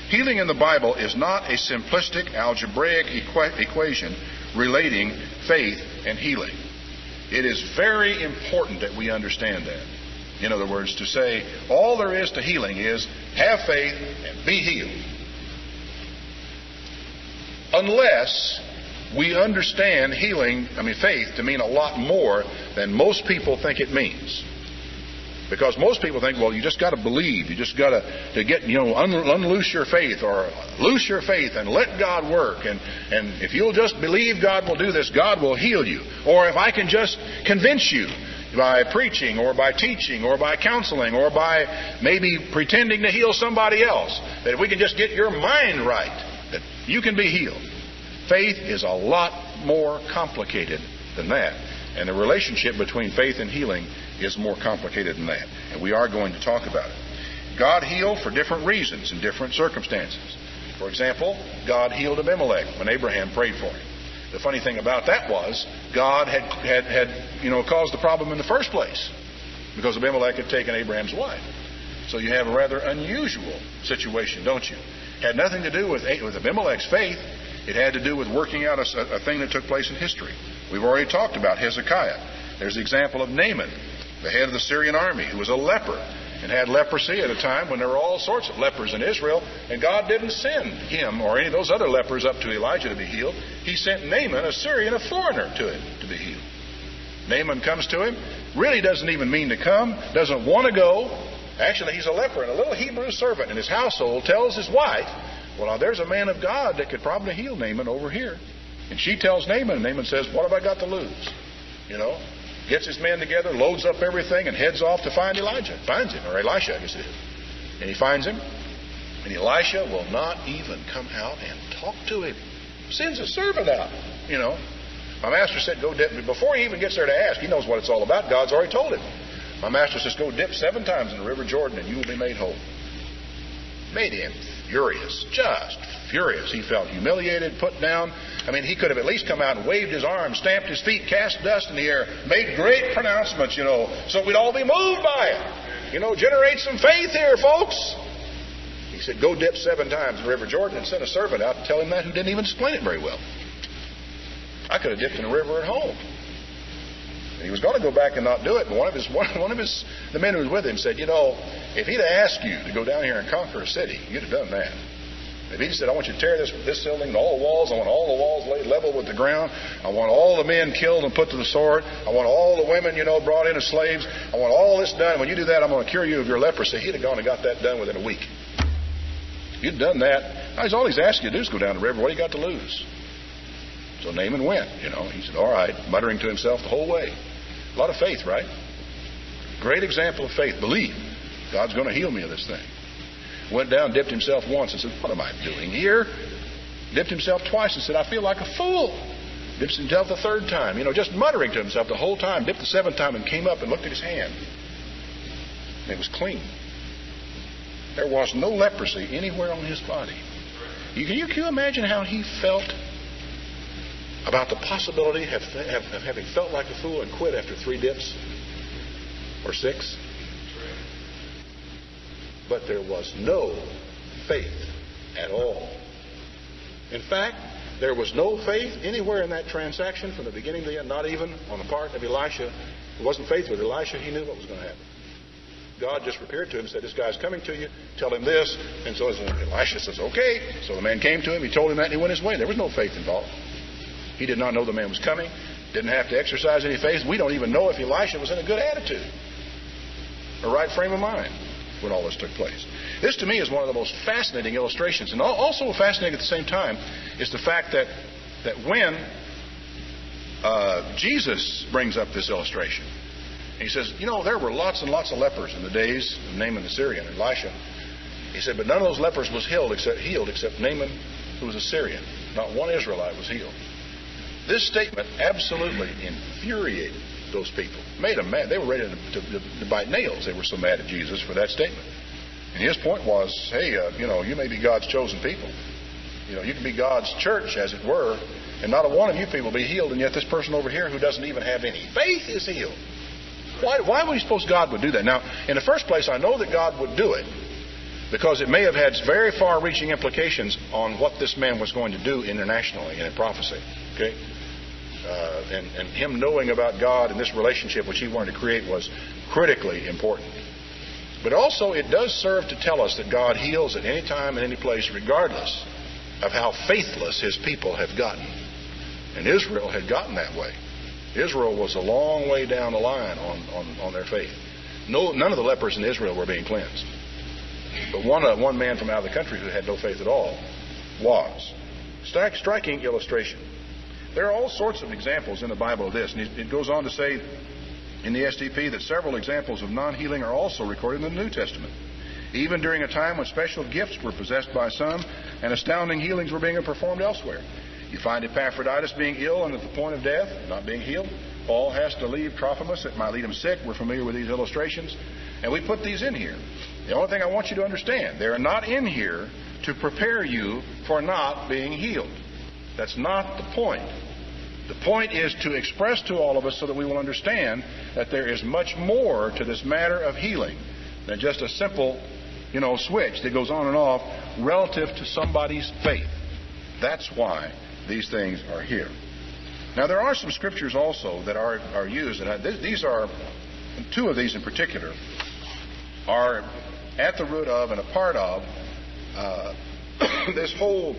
Healing in the Bible is not a simplistic algebraic equation relating faith and healing. It is very important that we understand that. In other words, to say all there is to healing is have faith and be healed. Unless we understand faith to mean a lot more than most people think it means. Because most people think, well, you just got to believe. You just got to get, unloose your faith or loose your faith and let God work. And if you'll just believe God will do this, God will heal you. Or if I can just convince you by preaching or by teaching or by counseling or by maybe pretending to heal somebody else, that if we can just get your mind right, that you can be healed. Faith is a lot more complicated than that. And the relationship between faith and healing is more complicated than that. And we are going to talk about it. God healed for different reasons in different circumstances. For example, God healed Abimelech when Abraham prayed for him. The funny thing about that was God had caused the problem in the first place because Abimelech had taken Abraham's wife. So you have a rather unusual situation, don't you? It had nothing to do with Abimelech's faith. It had to do with working out a thing that took place in history. We've already talked about Hezekiah. There's the example of Naaman, the head of the Syrian army, who was a leper and had leprosy at a time when there were all sorts of lepers in Israel, and God didn't send him or any of those other lepers up to Elijah to be healed. He sent Naaman, a Syrian, a foreigner, to him to be healed. Naaman comes to him, really doesn't even mean to come, doesn't want to go. Actually, he's a leper, and a little Hebrew servant in his household tells his wife, well, now there's a man of God that could probably heal Naaman over here. And she tells Naaman, and Naaman says, what have I got to lose? Gets his men together, loads up everything, and heads off to find Elijah. Finds him, or Elisha, I guess it is. And he finds him, and Elisha will not even come out and talk to him. Sends a servant out, My master said, go dip. Before he even gets there to ask, he knows what it's all about. God's already told him. My master says, go dip 7 times in the river Jordan, and you will be made whole. Made him furious, just furious. He felt humiliated, put down. He could have at least come out and waved his arms, stamped his feet, cast dust in the air, made great pronouncements, so we'd all be moved by it. Generate some faith here, folks. He said, go dip 7 times in the river Jordan, and sent a servant out to tell him that who didn't even explain it very well. I could have dipped in the river at home. And he was going to go back and not do it, but one of the men who was with him said, if he'd have asked you to go down here and conquer a city, you'd have done that. If he said, I want you to tear this building and all the walls, I want all the walls laid level with the ground, I want all the men killed and put to the sword, I want all the women, brought in as slaves, I want all this done. When you do that, I'm going to cure you of your leprosy. He'd have gone and got that done within a week. You'd done that. All he's asking you to do is go down the river. What do you got to lose? So Naaman went, He said, all right, muttering to himself the whole way. A lot of faith, right? Great example of faith. Believe God's going to heal me of this thing. Went down, dipped himself once and said, what am I doing here? Dipped himself twice and said, I feel like a fool. Dips himself the 3rd time, just muttering to himself the whole time. Dipped the 7th time and came up and looked at his hand. And it was clean. There was no leprosy anywhere on his body. Can you imagine how he felt about the possibility of having felt like a fool and quit after 3 dips or 6? But there was no faith at all. In fact, there was no faith anywhere in that transaction from the beginning to the end, not even on the part of Elisha. It wasn't faith with Elisha. He knew what was going to happen. God just appeared to him and said, this guy's coming to you. Tell him this. And so Elisha says, okay. So the man came to him. He told him that and he went his way. There was no faith involved. He did not know the man was coming. Didn't have to exercise any faith. We don't even know if Elisha was in a good attitude, a right frame of mind when all this took place. This to me is one of the most fascinating illustrations. And also fascinating at the same time is the fact that when Jesus brings up this illustration, he says, there were lots and lots of lepers in the days of Naaman the Syrian and Elisha. He said, but none of those lepers was healed except Naaman, who was a Syrian. Not one Israelite was healed. This statement absolutely infuriated those people. Made them mad. They were ready to bite nails. They were so mad at Jesus for that statement. And his point was, hey, you may be God's chosen people. You can be God's church, as it were, and not a one of you people be healed, and yet this person over here who doesn't even have any faith is healed. Why would you suppose God would do that? Now, in the first place, I know that God would do it because it may have had very far-reaching implications on what this man was going to do internationally in prophecy. Okay? And him knowing about God and this relationship which he wanted to create was critically important. But also it does serve to tell us that God heals at any time and any place regardless of how faithless his people have gotten. And Israel had gotten that way. Israel was a long way down the line on their faith. None of the lepers in Israel were being cleansed. But one man from out of the country who had no faith at all was. Striking illustration. There are all sorts of examples in the Bible of this. And it goes on to say in the STP that several examples of non-healing are also recorded in the New Testament. Even during a time when special gifts were possessed by some and astounding healings were being performed elsewhere. You find Epaphroditus being ill and at the point of death, not being healed. Paul has to leave Trophimus. It might lead him sick. We're familiar with these illustrations. And we put these in here. The only thing I want you to understand, they're not in here to prepare you for not being healed. That's not the point. The point is to express to all of us so that we will understand that there is much more to this matter of healing than just a simple, switch that goes on and off relative to somebody's faith. That's why these things are here. Now, there are some scriptures also that are used, and these are, 2 of these in particular, are at the root of and a part of this whole,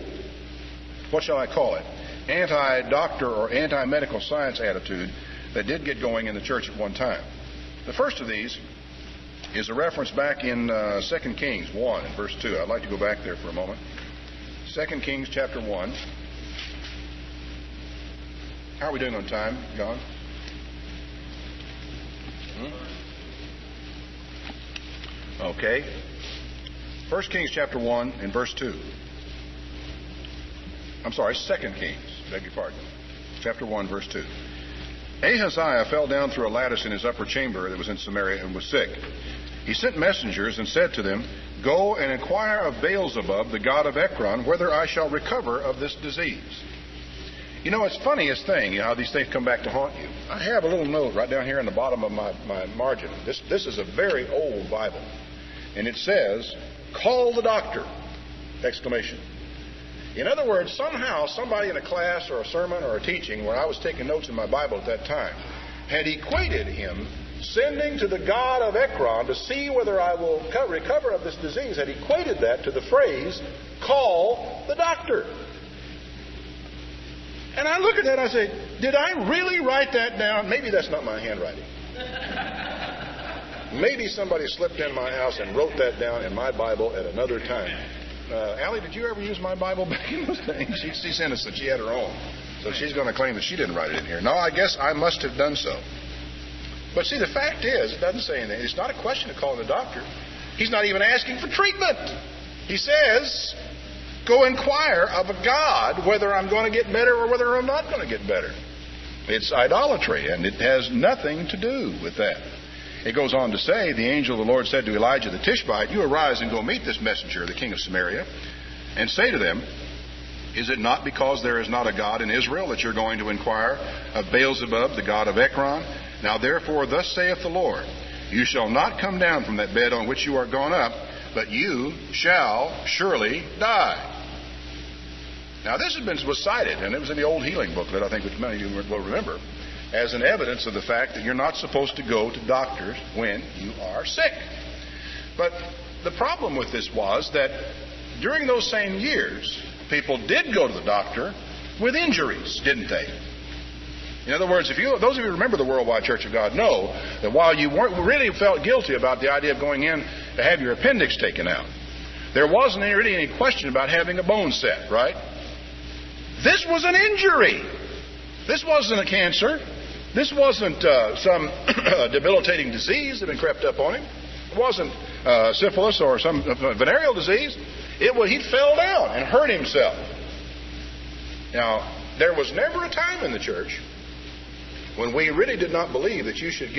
what shall I call it, anti-doctor or anti-medical science attitude that did get going in the church at one time. The first of these is a reference back in 2 Kings 1 and verse 2. I'd like to go back there for a moment. 2 Kings chapter 1. How are we doing on time, John? 1 Kings chapter 1 and verse 2. I'm sorry, 2 Kings. Beg your pardon. Chapter 1, verse 2. Ahaziah fell down through a lattice in his upper chamber that was in Samaria and was sick. He sent messengers and said to them, Go and inquire of Beelzebub, the god of Ekron, whether I shall recover of this disease. It's the funniest thing, how these things come back to haunt you. I have a little note right down here in the bottom of my margin. This is a very old Bible. And it says, Call the doctor! Exclamation. In other words, somehow somebody in a class or a sermon or a teaching where I was taking notes in my Bible at that time had equated him sending to the god of Ekron to see whether I will recover of this disease, had equated that to the phrase, call the doctor. And I look at that and I say, did I really write that down? Maybe that's not my handwriting. Maybe somebody slipped in my house and wrote that down in my Bible at another time. Allie, did you ever use my Bible back in those days? She's innocent. She had her own. So she's going to claim that she didn't write it in here. No, I guess I must have done so. But see, the fact is, it doesn't say anything. It's not a question of calling the doctor. He's not even asking for treatment. He says, go inquire of a God whether I'm going to get better or whether I'm not going to get better. It's idolatry, and it has nothing to do with that. It goes on to say, the angel of the Lord said to Elijah the Tishbite, you arise and go meet this messenger, the king of Samaria, and say to them, is it not because there is not a God in Israel that you're going to inquire of Beelzebub, the god of Ekron? Now therefore, thus saith the Lord, you shall not come down from that bed on which you are gone up, but you shall surely die. Now this was cited, and it was in the old healing booklet, I think, which many of you will remember, as an evidence of the fact that you're not supposed to go to doctors when you are sick. But the problem with this was that during those same years, people did go to the doctor with injuries, didn't they? In other words, those of you who remember the Worldwide Church of God know that while you really felt guilty about the idea of going in to have your appendix taken out, there wasn't really any question about having a bone set, right? This was an injury. This wasn't a cancer. This wasn't some debilitating disease that had crept up on him. It wasn't syphilis or some venereal disease. He fell down and hurt himself. Now, there was never a time in the church when we really did not believe that you should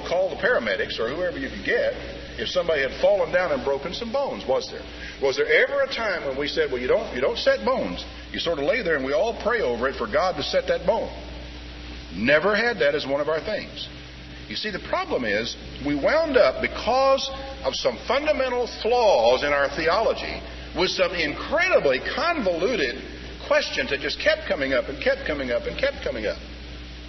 call the paramedics or whoever you could get if somebody had fallen down and broken some bones, was there? Was there ever a time when we said, well, you don't set bones. You sort of lay there and we all pray over it for God to set that bone? Never had that as one of our things. You see, the problem is we wound up, because of some fundamental flaws in our theology, with some incredibly convoluted questions that just kept coming up and kept coming up and kept coming up.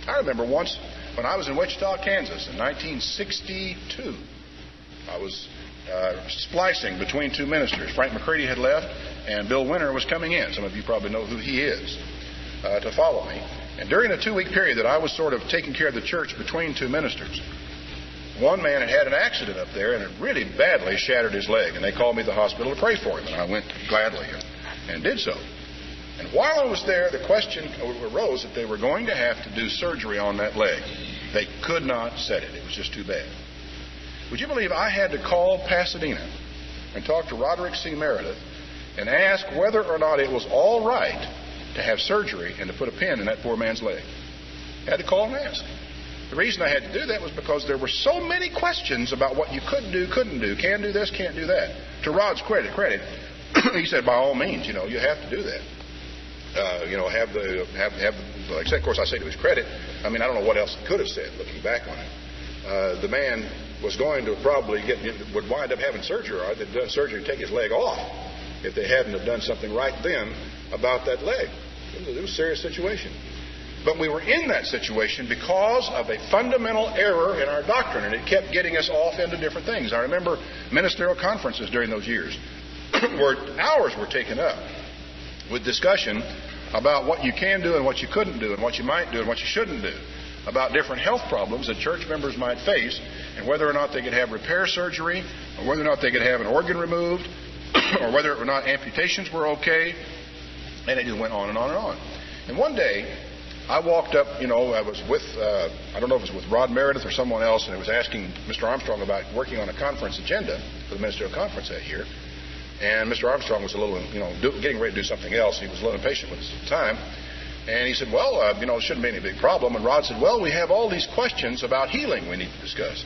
I remember once when I was in Wichita, Kansas in 1962. I was splicing between two ministers. Frank McCready had left and Bill Winter was coming in. Some of you probably know who he is, to follow me. And during the 2-week period that I was sort of taking care of the church between two ministers, one man had an accident up there and it really badly shattered his leg. And they called me to the hospital to pray for him. And I went gladly and did so. And while I was there, the question arose that they were going to have to do surgery on that leg. They could not set it. It was just too bad. Would you believe I had to call Pasadena and talk to Roderick C. Meredith and ask whether or not it was all right to have surgery and to put a pin in that poor man's leg? I had to call and ask. The reason I had to do that was because there were so many questions about what you could do, couldn't do, can do this, can't do that. To Rod's credit, he said, by all means, you have to do that. Of course, I say to his credit, I don't know what else he could have said looking back on it. The man was going to probably would wind up having surgery, or they'd done surgery to take his leg off if they hadn't have done something right then about that leg. It was a serious situation. But we were in that situation because of a fundamental error in our doctrine, and it kept getting us off into different things. I remember ministerial conferences during those years where hours were taken up with discussion about what you can do and what you couldn't do and what you might do and what you shouldn't do, about different health problems that church members might face and whether or not they could have repair surgery or whether or not they could have an organ removed or whether or not amputations were okay. And it just went on and on and on. And one day, I walked up, I was with, I don't know if it was with Rod Meredith or someone else, and I was asking Mr. Armstrong about working on a conference agenda for the ministerial conference that year. And Mr. Armstrong was a little, getting ready to do something else. He was a little impatient with us at the time. And he said, well, it shouldn't be any big problem. And Rod said, well, we have all these questions about healing we need to discuss.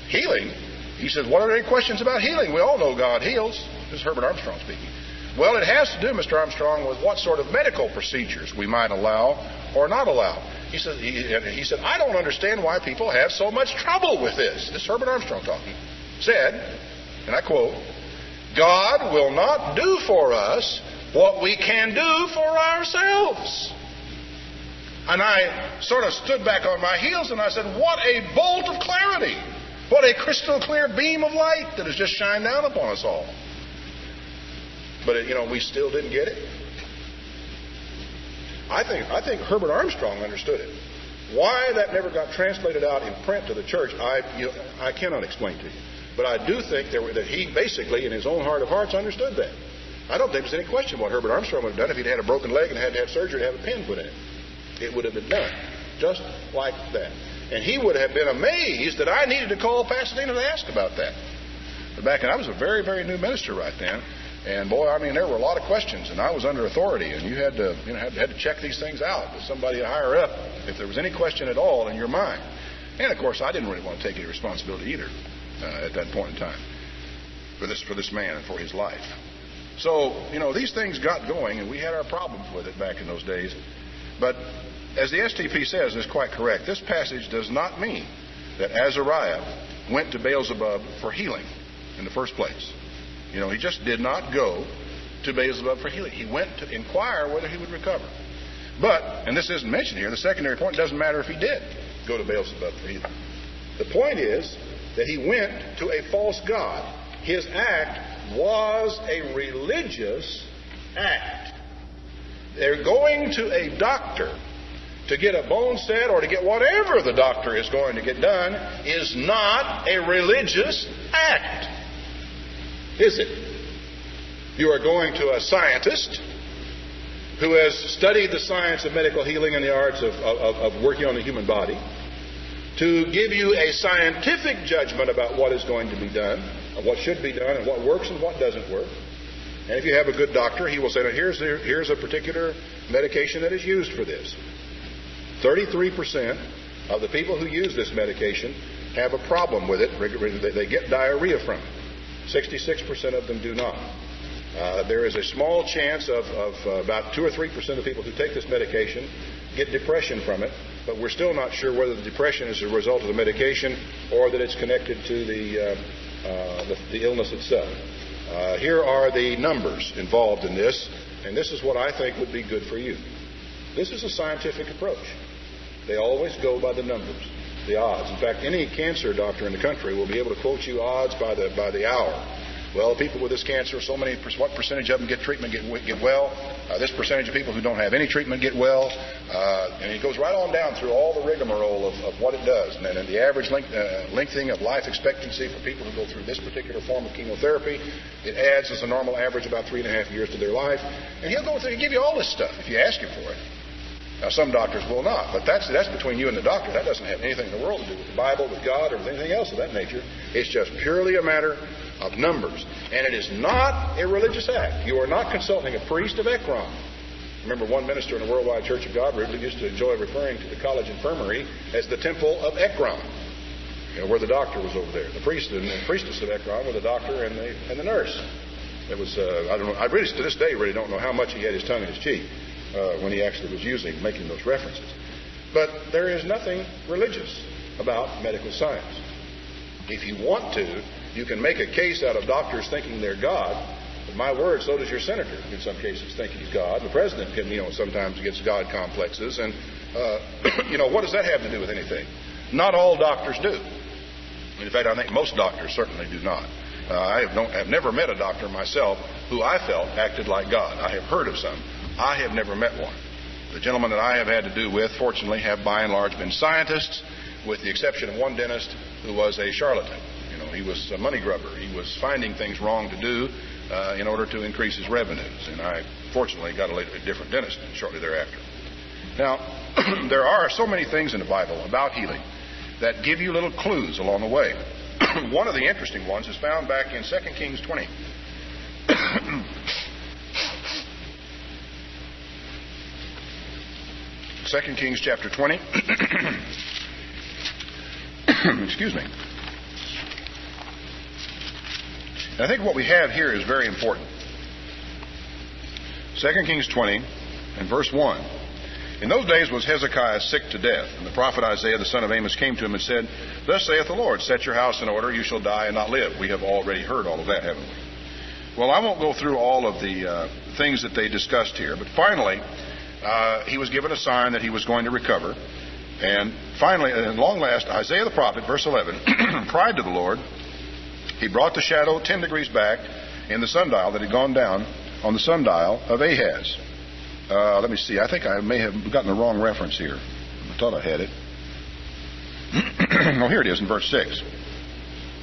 Healing? He said, what are any questions about healing? We all know God heals. This is Herbert Armstrong speaking. Well, it has to do, Mr. Armstrong, with what sort of medical procedures we might allow or not allow. He said, I don't understand why people have so much trouble with this. This is Herbert Armstrong talking. Said, and I quote, God will not do for us what we can do for ourselves. And I sort of stood back on my heels and I said, what a bolt of clarity. What a crystal clear beam of light that has just shined down upon us all. But, we still didn't get it. I think Herbert Armstrong understood it. Why that never got translated out in print to the church, I cannot explain to you. But I do think that he basically, in his own heart of hearts, understood that. I don't think there's any question what Herbert Armstrong would have done if he'd had a broken leg and had to have surgery to have a pin put in it. It would have been done just like that. And he would have been amazed that I needed to call Pasadena to ask about that. But back then, I was a very, very new minister right then. And boy, there were a lot of questions, and I was under authority, and you had to check these things out with somebody higher up if there was any question at all in your mind. And, of course, I didn't really want to take any responsibility either at that point in time for this man and for his life. So, these things got going, and we had our problems with it back in those days. But as the STP says, it's quite correct. This passage does not mean that Azariah went to Beelzebub for healing in the first place. He just did not go to Beelzebub for healing. He went to inquire whether he would recover. But, and this isn't mentioned here, the secondary point, it doesn't matter if he did go to Beelzebub for healing. The point is that he went to a false god. His act was a religious act. They're going to a doctor to get a bone set or to get whatever the doctor is going to get done is not a religious act, is it? You are going to a scientist who has studied the science of medical healing and the arts of working on the human body to give you a scientific judgment about what is going to be done, what should be done, and what works and what doesn't work. And if you have a good doctor, he will say, now here's a particular medication that is used for this. 33% of the people who use this medication have a problem with it. They get diarrhea from it. 66% of them do not. There is a small chance of about 2 or 3% of people who take this medication get depression from it, but we're still not sure whether the depression is a result of the medication or that it's connected to the illness itself. Here are the numbers involved in this, and this is what I think would be good for you. This is a scientific approach. They always go by the numbers, the odds. In fact, any cancer doctor in the country will be able to quote you odds by the hour. Well, people with this cancer, what percentage of them get treatment, get well? This percentage of people who don't have any treatment get well. And it goes right on down through all the rigmarole of what it does. And then the average lengthening of life expectancy for people who go through this particular form of chemotherapy, it adds as a normal average about 3.5 years to their life. And he'll go through and give you all this stuff if you ask him for it. Now, some doctors will not, but that's between you and the doctor. That doesn't have anything in the world to do with the Bible, with God, or with anything else of that nature. It's just purely a matter of numbers. And it is not a religious act. You are not consulting a priest of Ekron. Remember, one minister in the Worldwide Church of God really used to enjoy referring to the college infirmary as the temple of Ekron, where the doctor was over there. The priest and the priestess of Ekron were the doctor and the nurse. It was, I don't know, I really, to this day, really don't know how much he had his tongue in his cheek when he actually was making those references. But there is nothing religious about medical science. If you want to, you can make a case out of doctors thinking they're God. But my word, so does your senator in some cases think he's God. The president can, sometimes gets God complexes. And, what does that have to do with anything? Not all doctors do. In fact, I think most doctors certainly do not. I have never met a doctor myself who I felt acted like God. I have heard of some. I have never met one. The gentlemen that I have had to do with, fortunately, have by and large been scientists, with the exception of one dentist who was a charlatan. He was a money grubber. He was finding things wrong to do in order to increase his revenues. And I, fortunately, got a different dentist shortly thereafter. Now, there are so many things in the Bible about healing that give you little clues along the way. One of the interesting ones is found back in 2 Kings 20. 2 Kings chapter 20. Excuse me. And I think what we have here is very important. 2 Kings 20 and verse 1. In those days was Hezekiah sick to death, and the prophet Isaiah the son of Amos came to him and said, Thus saith the Lord, set your house in order, you shall die and not live. We have already heard all of that, haven't we? Well, I won't go through all of the things that they discussed here, but finally, he was given a sign that he was going to recover. And finally, at long last, Isaiah the prophet, verse 11, cried to the Lord. He brought the shadow 10 degrees back in the sundial that had gone down on the sundial of Ahaz. Let me see. I think I may have gotten the wrong reference here. I thought I had it. Oh, here it is in verse 6.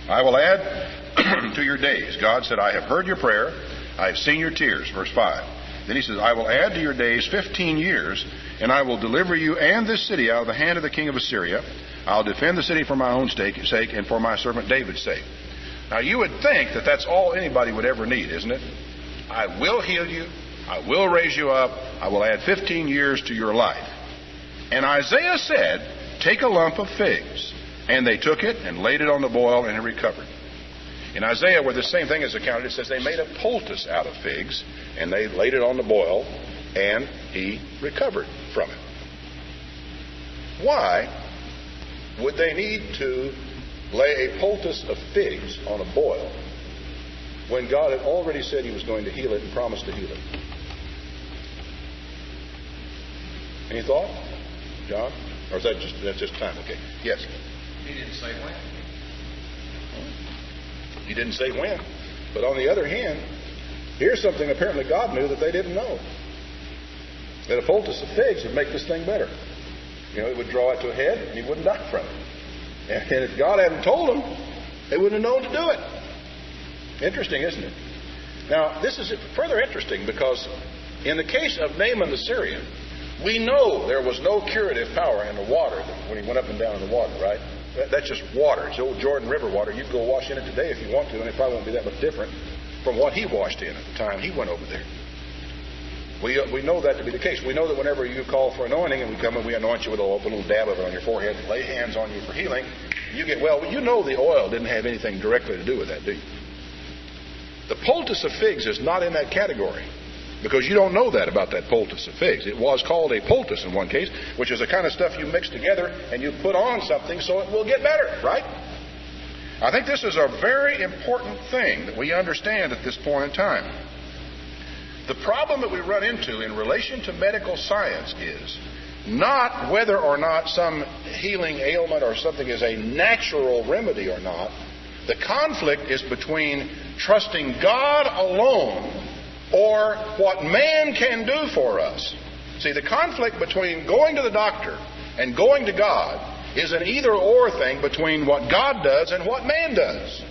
I will add to your days. God said, I have heard your prayer. I have seen your tears. Verse 5. Then he says, I will add to your days 15 years, and I will deliver you and this city out of the hand of the king of Assyria. I'll defend the city for my own sake and for my servant David's sake. Now, you would think that that's all anybody would ever need, isn't it? I will heal you. I will raise you up. I will add 15 years to your life. And Isaiah said, take a lump of figs And they took it and laid it on the boil, and it recovered. In Isaiah, where the same thing is accounted, it says they made a poultice out of figs, and they laid it on the boil, and he recovered from it. Why would they need to lay a poultice of figs on a boil when God had already said he was going to heal it and promised to heal it? Any thought, John? Or is that's just time? Okay. Yes. He didn't say when. He didn't say when. But on the other hand, here's something apparently God knew that they didn't know. That a poultice of figs would make this thing better. You know, it would draw it to a head and he wouldn't die from it. And if God hadn't told them, they wouldn't have known to do it. Interesting, isn't it? Now, this is further interesting because in the case of Naaman the Syrian, we know there was no curative power in the water when he went up and down in the water, right? That's just water. It's old Jordan River water. You can go wash in it today if you want to, and it probably won't be that much different from what he washed in at the time he went over there. We know that to be the case. We know that whenever you call for anointing and we come and we anoint you with a little dab of it on your forehead, lay hands on you for healing, you get well. You know the oil didn't have anything directly to do with that, do you? The poultice of figs is not in that category because you don't know that about that poultice of figs. It was called a poultice in one case, which is the kind of stuff you mix together and you put on something so it will get better, right? I think this is a very important thing that we understand at this point in time. The problem that we run into in relation to medical science is not whether or not some healing ailment or something is a natural remedy or not. The conflict is between trusting God alone or what man can do for us. See, the conflict between going to the doctor and going to God is an either-or thing between what God does and what man does.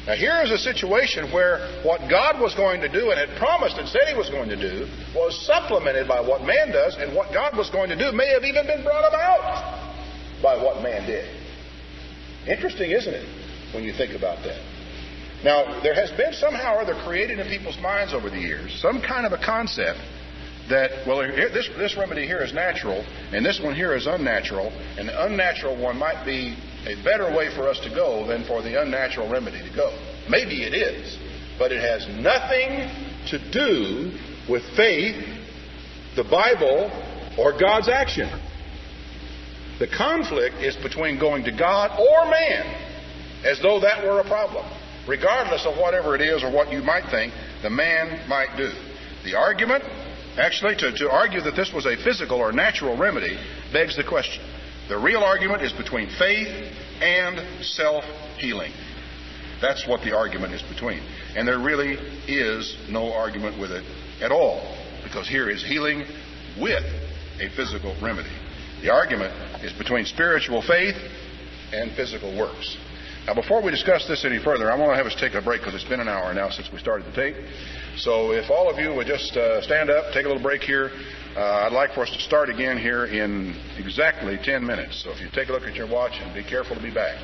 Now, here is a situation where what God was going to do and had promised and said he was going to do was supplemented by what man does, and what God was going to do may have even been brought about by what man did. Interesting, isn't it, when you think about that? Now, there has been somehow or other created in people's minds over the years some kind of a concept that, well, this remedy here is natural, and this one here is unnatural, and the unnatural one might be a better way for us to go than for the unnatural remedy to go. Maybe it is, but it has nothing to do with faith, the Bible, or God's action. The conflict is between going to God or man, as though that were a problem. Regardless of whatever it is or what you might think the man might do. The argument, actually, to argue that this was a physical or natural remedy begs the question. The real argument is between faith and self-healing. That's what the argument is between. And there really is no argument with it at all, because here is healing with a physical remedy. The argument is between spiritual faith and physical works. Now, before we discuss this any further, I want to have us take a break because it's been an hour now since we started the tape. So if all of you would just stand up, take a little break here. I'd like for us to start again here in exactly 10 minutes. So if you take a look at your watch and be careful to be back.